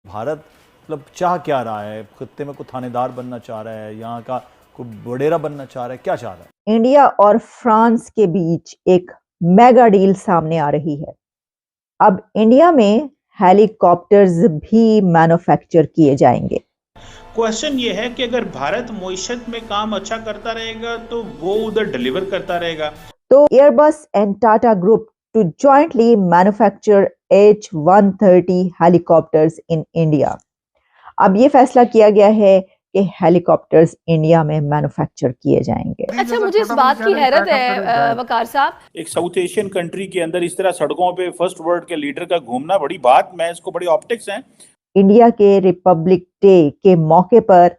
भारत मतलब चाह क्या रहा है? खत्ते में कोई थानेदार बनना चाह रहा है, यहाँ का कोई वडेरा बनना चाह रहा है, क्या चाह रहा है? इंडिया और फ्रांस के बीच एक मेगा डील सामने आ रही है। अब इंडिया में हेलीकॉप्टर्स भी मैन्युफैक्चर किए जाएंगे। क्वेश्चन ये है कि अगर भारत मईशत में काम अच्छा करता रहेगा तो वो उधर डिलीवर करता रहेगा। तो Airbus and Tata group to jointly manufacture H-130 helicopters in India. अब ये फैसला किया गया है कि हेलीकॉप्टर्स इंडिया में मैन्युफैक्चर किए जाएंगे। अच्छा, मुझे इस बात की हैरत है वकार साहब, एक साउथ एशियन कंट्री के अंदर इस तरह सड़कों पे फर्स्ट वर्ल्ड के लीडर का घूमना बड़ी बात, मैं इसको बड़ी ऑप्टिक्स हैं। इंडिया के रिपब्लिक डे के मौके पर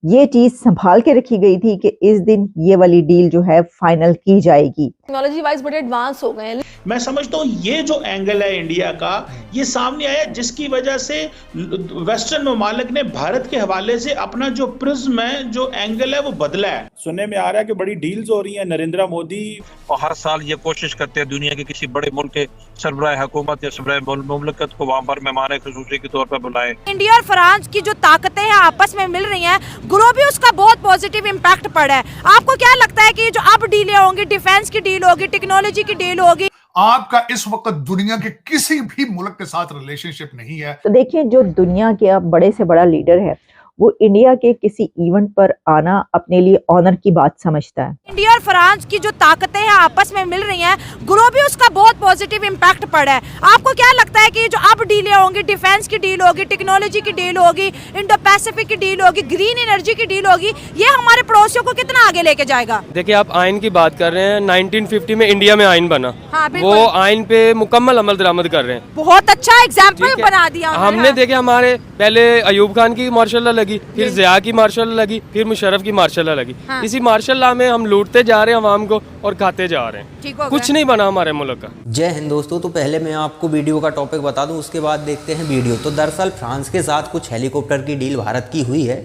ये चीज संभाल के रखी गई थी कि इस दिन ये वाली डील जो है फाइनल की जाएगी। टेक्नोलॉजी वाइज बड़े एडवांस हो गए हैं। मैं समझता हूँ ये जो एंगल है इंडिया का, ये सामने आया जिसकी वजह से वेस्टर्न ममालिक ने भारत के हवाले से अपना जो प्रिज्म है, जो एंगल है, वो बदला है। सुनने में आ रहा है कि बड़ी डील्स हो रही हैं। नरेंद्र मोदी और हर साल ये कोशिश करते हैं दुनिया के किसी बड़े मुल्क के सरबराह हुकूमत या सरबराह मुमलकत को वहाँ पर मेहमान खुसूसी के तौर पर बुलाएं। इंडिया और फ्रांस की जो ताकतें हैं आपस में मिल रही हैं, ग्लोबली उसका बहुत पॉजिटिव इम्पैक्ट पड़ा है। आपको क्या लगता है कि जो अब डीलें होंगी, डिफेंस की डील होगी, टेक्नोलॉजी की डील होगी, आपका इस वक्त दुनिया के किसी भी मुल्क के साथ रिलेशनशिप नहीं है। तो देखिए, जो दुनिया के अब बड़े से बड़ा लीडर है वो इंडिया के किसी इवेंट पर आना अपने लिए ऑनर की बात समझता है। इंडिया और फ्रांस की जो ताकतें हैं आपस में मिल रही हैं, ग्लोबली उसका बहुत पॉजिटिव इम्पैक्ट पड़ा है। आपको क्या लगता है कि जो अब डीलें होंगी, डिफेंस की डील होगी, टेक्नोलॉजी की डील होगी, इंडो पैसिफिक की डील होगी, ग्रीन एनर्जी की डील होगी, ये हमारे पड़ोसियों को कितना आगे लेके जाएगा? देखिए, आप आइन की बात कर रहे हैं। 1950 में इंडिया में आइन बना। हाँ, वो आइन पे मुकम्मल अमल दरामद कर रहे हैं। बहुत अच्छा एग्जाम्पल बना दिया हमने। देखे, हमारे पहले अयूब खान की मार्शल लॉ लगी, फिर ज़िया की मार्शल लॉ लगी, फिर मुशर्रफ की मार्शल लॉ लगी। हाँ। इसी मार्शल लॉ में हम लूटते जा रहे हैं अवाम को और खाते जा रहे हैं। कुछ नहीं बना हमारे मुल्क का। जय हिंद दोस्तों। तो पहले मैं आपको वीडियो का टॉपिक बता दूं, उसके बाद देखते हैं वीडियो। तो दरअसल फ्रांस के साथ कुछ हेलीकॉप्टर की डील भारत की हुई है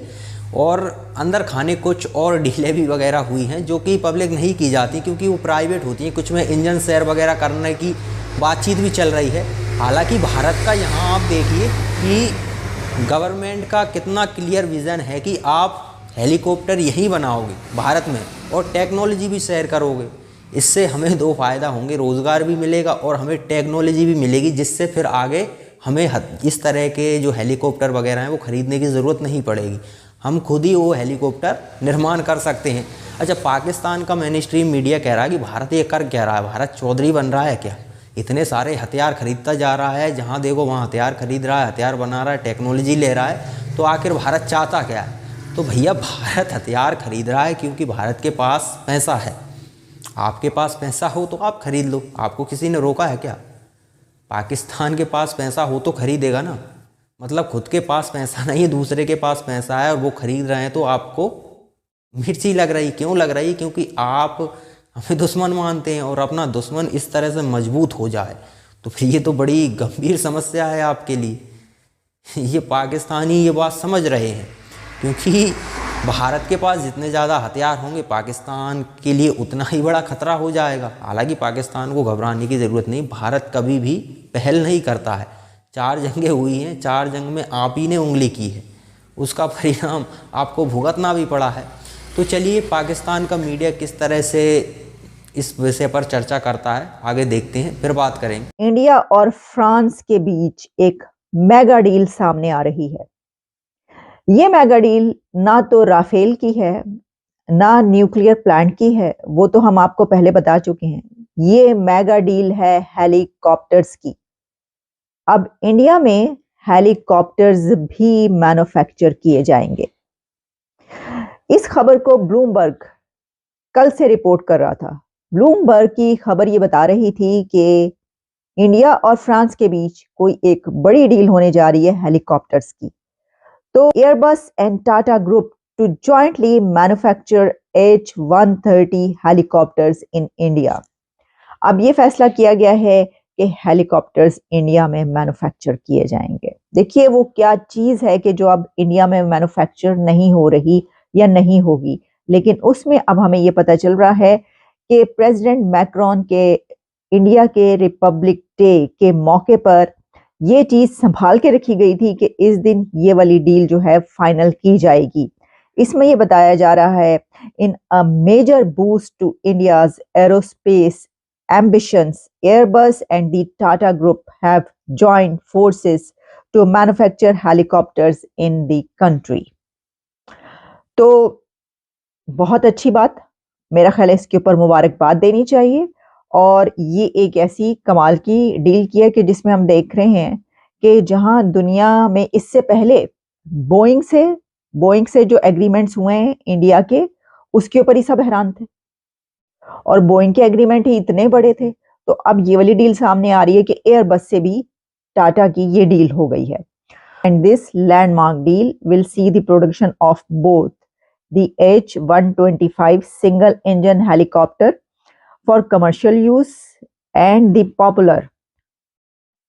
और अंदर खाने कुछ और डीलें भी वगैरह हुई हैं जो कि पब्लिक नहीं की जाती क्योंकि वो प्राइवेट होती हैं। कुछ में इंजन शेयर वगैरह करने की बातचीत भी चल रही है। हालांकि भारत का यहाँ आप देखिए कि गवर्नमेंट का कितना क्लियर विज़न है कि आप हेलीकॉप्टर यहीं बनाओगे भारत में और टेक्नोलॉजी भी शेयर करोगे। इससे हमें दो फ़ायदा होंगे, रोज़गार भी मिलेगा और हमें टेक्नोलॉजी भी मिलेगी, जिससे फिर आगे हमें इस तरह के जो हेलीकॉप्टर वगैरह हैं वो ख़रीदने की ज़रूरत नहीं पड़ेगी। हम खुद ही वो हेलीकॉप्टर निर्माण कर सकते हैं। अच्छा, पाकिस्तान का मेन स्ट्रीम मीडिया कह रहा है कि भारत ये कर क्या रहा है, भारत चौधरी बन रहा है क्या? इतने सारे हथियार खरीदता जा रहा है, जहाँ देखो वहाँ हथियार खरीद रहा है, हथियार बना रहा है, टेक्नोलॉजी ले रहा है। तो आखिर भारत चाहता क्या है? तो भैया, भारत हथियार खरीद रहा है क्योंकि भारत के पास पैसा है। आपके पास पैसा हो तो आप खरीद लो, आपको किसी ने रोका है क्या? पाकिस्तान के पास पैसा हो तो खरीदेगा ना। मतलब खुद के पास पैसा नहीं है, दूसरे के पास पैसा है और वो खरीद रहे हैं तो आपको मिर्ची लग रही। क्यों लग रही? क्योंकि आप हमें दुश्मन मानते हैं और अपना दुश्मन इस तरह से मजबूत हो जाए तो फिर ये तो बड़ी गंभीर समस्या है आपके लिए। ये पाकिस्तानी ये बात समझ रहे हैं क्योंकि भारत के पास जितने ज़्यादा हथियार होंगे पाकिस्तान के लिए उतना ही बड़ा खतरा हो जाएगा। हालांकि पाकिस्तान को घबराने की ज़रूरत नहीं, भारत कभी भी पहल नहीं करता है। 4 जंगें हुई हैं, 4 जंग में आप ही ने उंगली की है, उसका परिणाम आपको भुगतना भी पड़ा है। तो चलिए, पाकिस्तान का मीडिया किस तरह से इस विषय पर चर्चा करता है आगे देखते हैं, फिर बात करेंगे। इंडिया और फ्रांस के बीच एक मेगा डील सामने आ रही है। ये मेगा डील ना तो राफेल की है, ना न्यूक्लियर प्लांट की है, वो तो हम आपको पहले बता चुके हैं। ये मेगा डील है हेलीकॉप्टर्स की। अब इंडिया में हेलीकॉप्टर्स भी मैन्युफैक्चर किए जाएंगे। इस खबर को ब्लूमबर्ग कल से रिपोर्ट कर रहा था। ब्लूमबर्ग की खबर ये बता रही थी कि इंडिया और फ्रांस के बीच कोई एक बड़ी डील होने जा रही है हेलीकॉप्टर्स की। तो Airbus and Tata group to jointly manufacture H-130 helicopters in India. अब ये फैसला किया गया है कि हेलीकॉप्टर्स इंडिया में मैन्युफैक्चर किए जाएंगे। देखिए, वो क्या चीज़ है कि जो अब इंडिया में मैन्युफैक्चर नहीं हो रही या नहीं होगी, लेकिन उसमें अब हमें ये पता चल रहा है कि प्रेसिडेंट मैक्रोन के इंडिया के रिपब्लिक डे के मौके पर ये चीज संभाल के रखी गई थी कि इस दिन ये वाली डील जो है फाइनल की जाएगी। इसमें ये बताया जा रहा है in a major boost to India's aerospace ambitions, Airbus and the Tata Group have joined forces to manufacture helicopters in the country. तो बहुत अच्छी बात, मेरा ख्याल है इसके ऊपर मुबारकबाद देनी चाहिए। और ये एक ऐसी कमाल की डील की है कि जिसमें हम देख रहे हैं कि जहां दुनिया में इससे पहले बोइंग से जो एग्रीमेंट्स हुए हैं इंडिया के, उसके ऊपर ही सब हैरान थे और बोइंग के एग्रीमेंट ही इतने बड़े थे। तो अब ये वाली डील सामने आ रही है कि एयरबस से भी टाटा की ये डील हो गई है। And this landmark deal will see the production of both the H-125 single engine helicopter for commercial use and the popular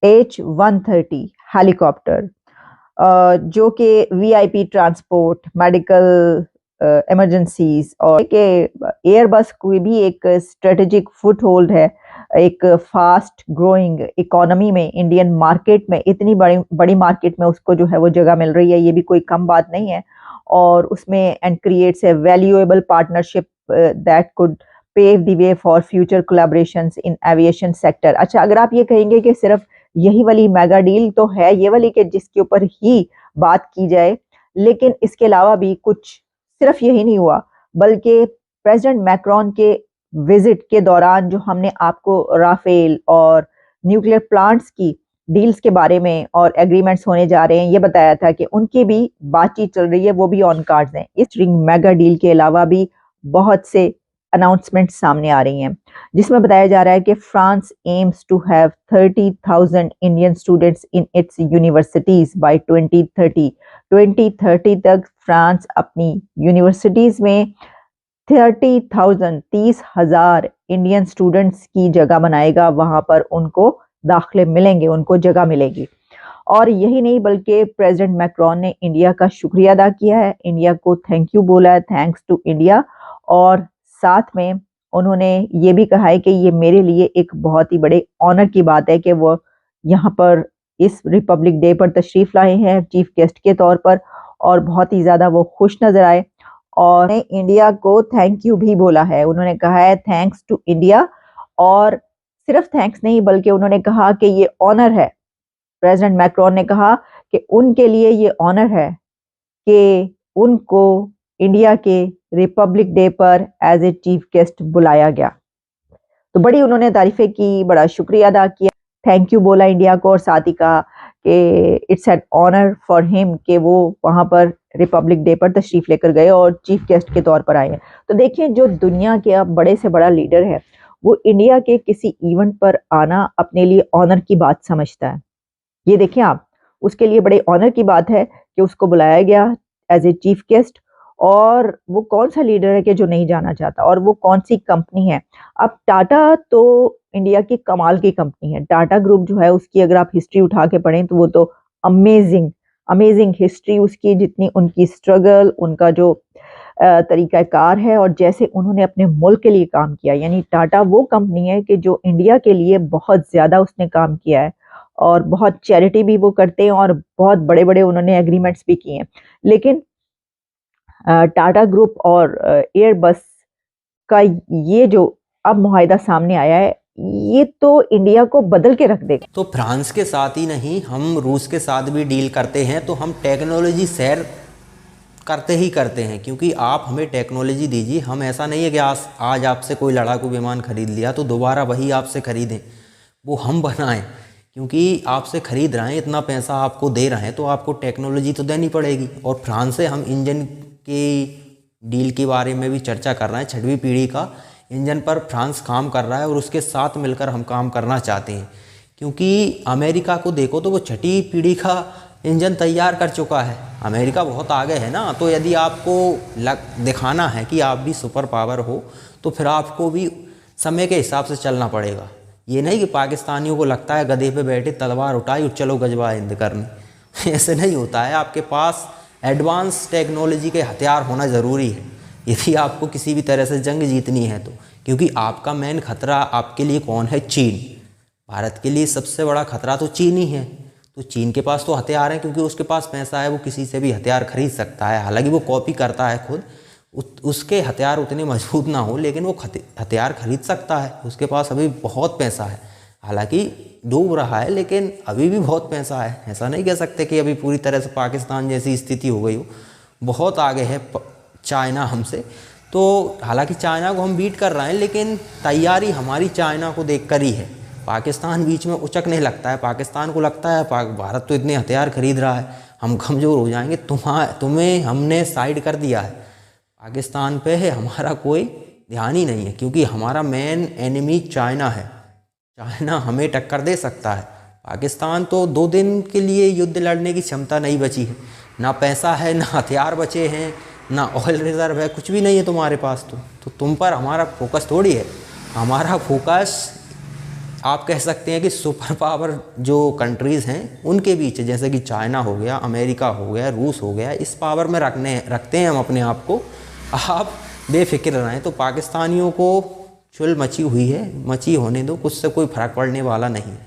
H-130 helicopter, जो कि वीआईपी ट्रांसपोर्ट, मेडिकल इमरजेंसीज, और के एयरबस कोई भी एक स्ट्रेटेजिक फुट होल्ड है एक fast growing economy में, इंडियन मार्केट में, इतनी बड़ी मार्केट में उसको जो है वो जगह मिल रही है, ये भी कोई कम बात नहीं है। और उसमें and creates a valuable partnership that could pave the way for future collaborations in aviation sector. अच्छा, अगर आप ये कहेंगे कि सिर्फ यही वाली मेगा डील तो है ये वाली कि जिसके ऊपर ही बात की जाए, लेकिन इसके अलावा भी कुछ, सिर्फ यही नहीं हुआ, बल्कि प्रेसिडेंट मैक्रोन के विजिट के दौरान जो हमने आपको राफेल और न्यूक्लियर प्लांट्स की डील्स के बारे में और एग्रीमेंट्स होने जा रहे हैं ये बताया था कि उनकी भी बातचीत चल रही है, वो भी ऑन कार्ड्स हैं। इस रिंग मेगा डील के अलावा भी बहुत से अनाउंसमेंट सामने आ रही हैं, जिसमें बताया जा रहा है कि France aims to have 30,000 Indian students in its universities by 2030। 2030 तक फ्रांस अपनी यूनिवर्सिटीज में 30,000 इंडियन स्टूडेंट्स की जगह बनाएगा, वहां पर उनको दाखिले मिलेंगे, उनको जगह मिलेगी। और यही नहीं बल्कि प्रेसिडेंट मैक्रोन ने इंडिया का शुक्रिया अदा किया है, इंडिया को थैंक यू बोला है, थैंक्स टू इंडिया। और साथ में उन्होंने ये भी कहा है कि ये मेरे लिए एक बहुत ही बड़े ऑनर की बात है कि वो यहाँ पर इस रिपब्लिक डे पर तशरीफ लाए हैं चीफ गेस्ट के तौर पर, और बहुत ही ज़्यादा वो खुश नजर आए और इंडिया को थैंक यू भी बोला है। उन्होंने कहा है थैंक्स टू इंडिया, और सिर्फ थैंक्स नहीं बल्कि उन्होंने कहा कि ये ऑनर है, प्रेसिडेंट मैक्रोन ने कहा कि उनके लिए ये ऑनर है कि उनको इंडिया के रिपब्लिक डे पर एज ए चीफ गेस्ट बुलाया गया। तो बड़ी उन्होंने तारीफें की, बड़ा शुक्रिया अदा किया, थैंक यू बोला इंडिया को, और साथ ही कहा कि it's an honour for him कि वो वहाँ पर रिपब्लिक डे पर तशरीफ लेकर गए और चीफ गेस्ट के तौर पर आए हैं। तो देखिए, जो दुनिया के अब बड़े से बड़ा लीडर है वो इंडिया के किसी इवेंट पर आना अपने लिए ऑनर की बात समझता है। ये देखिए आप, उसके लिए बड़े ऑनर की बात है कि उसको बुलाया गया एज ए चीफ गेस्ट, और वो कौन सा लीडर है कि जो नहीं जाना चाहता, और वो कौन सी कंपनी है। अब टाटा तो इंडिया की कमाल की कंपनी है, टाटा ग्रुप जो है उसकी अगर आप हिस्ट्री उठा के पढ़ें तो वो तो अमेजिंग हिस्ट्री उसकी, जितनी उनकी स्ट्रगल, उनका जो तरीक़ाकार है और जैसे उन्होंने अपने मुल्क के लिए काम किया। यानी टाटा वो कंपनी है कि जो इंडिया के लिए बहुत ज़्यादा उसने काम किया है, और बहुत चैरिटी भी वो करते हैं, और बहुत बड़े बड़े उन्होंने एग्रीमेंट्स भी किए हैं। लेकिन टाटा ग्रुप और एयरबस का ये जो अब मुआहिदा सामने आया है, ये तो इंडिया को बदल के रख देगा। तो फ्रांस के साथ ही नहीं, हम रूस के साथ भी डील करते हैं तो हम टेक्नोलॉजी शेयर करते ही करते हैं, क्योंकि आप हमें टेक्नोलॉजी दीजिए। हम ऐसा नहीं है कि आज आपसे कोई लड़ाकू विमान खरीद लिया तो दोबारा वही आपसे खरीदें, वो हम बनाएं, क्योंकि आपसे खरीद रहे हैं, इतना पैसा आपको दे रहे हैं तो आपको टेक्नोलॉजी तो देनी पड़ेगी। और फ्रांस से हम इंजन की डील के बारे में भी चर्चा कर रहे हैं। 6वीं पीढ़ी का इंजन पर फ्रांस काम कर रहा है और उसके साथ मिलकर हम काम करना चाहते हैं, क्योंकि अमेरिका को देखो तो वो 6वीं पीढ़ी का इंजन तैयार कर चुका है। अमेरिका बहुत आगे है ना, तो यदि आपको दिखाना है कि आप भी सुपर पावर हो तो फिर आपको भी समय के हिसाब से चलना पड़ेगा। ये नहीं कि पाकिस्तानियों को लगता है गधे पे बैठे तलवार उठाई और चलो गजवा हिंद करने, ऐसे नहीं होता है। आपके पास एडवांस टेक्नोलॉजी के हथियार होना ज़रूरी है यदि आपको किसी भी तरह से जंग जीतनी है तो, क्योंकि आपका मेन खतरा आपके लिए कौन है? चीन। भारत के लिए सबसे बड़ा खतरा तो चीन ही है। तो चीन के पास तो हथियार हैं, क्योंकि उसके पास पैसा है, वो किसी से भी हथियार खरीद सकता है। हालांकि वो कॉपी करता है खुद, उसके हथियार उतने मजबूत ना हो, लेकिन वो हथियार खरीद सकता है। उसके पास अभी बहुत पैसा है, हालांकि डूब रहा है लेकिन अभी भी बहुत पैसा है। ऐसा नहीं कह सकते कि अभी पूरी तरह से पाकिस्तान जैसी स्थिति हो गई हो, बहुत आगे है चाइना हमसे। तो हालांकि चाइना को हम बीट कर रहे हैं, लेकिन तैयारी हमारी चाइना को देखकर ही है। पाकिस्तान बीच में उचकने लगता है, पाकिस्तान को लगता है भारत तो इतने हथियार खरीद रहा है, हम कमज़ोर हो जाएंगे, तुम्हें हमने साइड कर दिया है। पाकिस्तान पे है हमारा कोई ध्यान ही नहीं है, क्योंकि हमारा मेन एनिमी चाइना है। चाइना हमें टक्कर दे सकता है। पाकिस्तान तो 2 दिन के लिए युद्ध लड़ने की क्षमता नहीं बची है, ना पैसा है, ना हथियार बचे हैं, ना ऑयल रिजर्व है, कुछ भी नहीं है तुम्हारे पास। तो तुम पर हमारा फोकस थोड़ी है। हमारा फोकस आप कह सकते हैं कि सुपर पावर जो कंट्रीज़ हैं उनके बीच, जैसे कि चाइना हो गया, अमेरिका हो गया, रूस हो गया, इस पावर में रखते हैं हम अपने आप को। आप बेफिक्र रहें। तो पाकिस्तानियों को चुल मची हुई है, मची होने दो, कुछ से कोई फर्क पड़ने वाला नहीं है।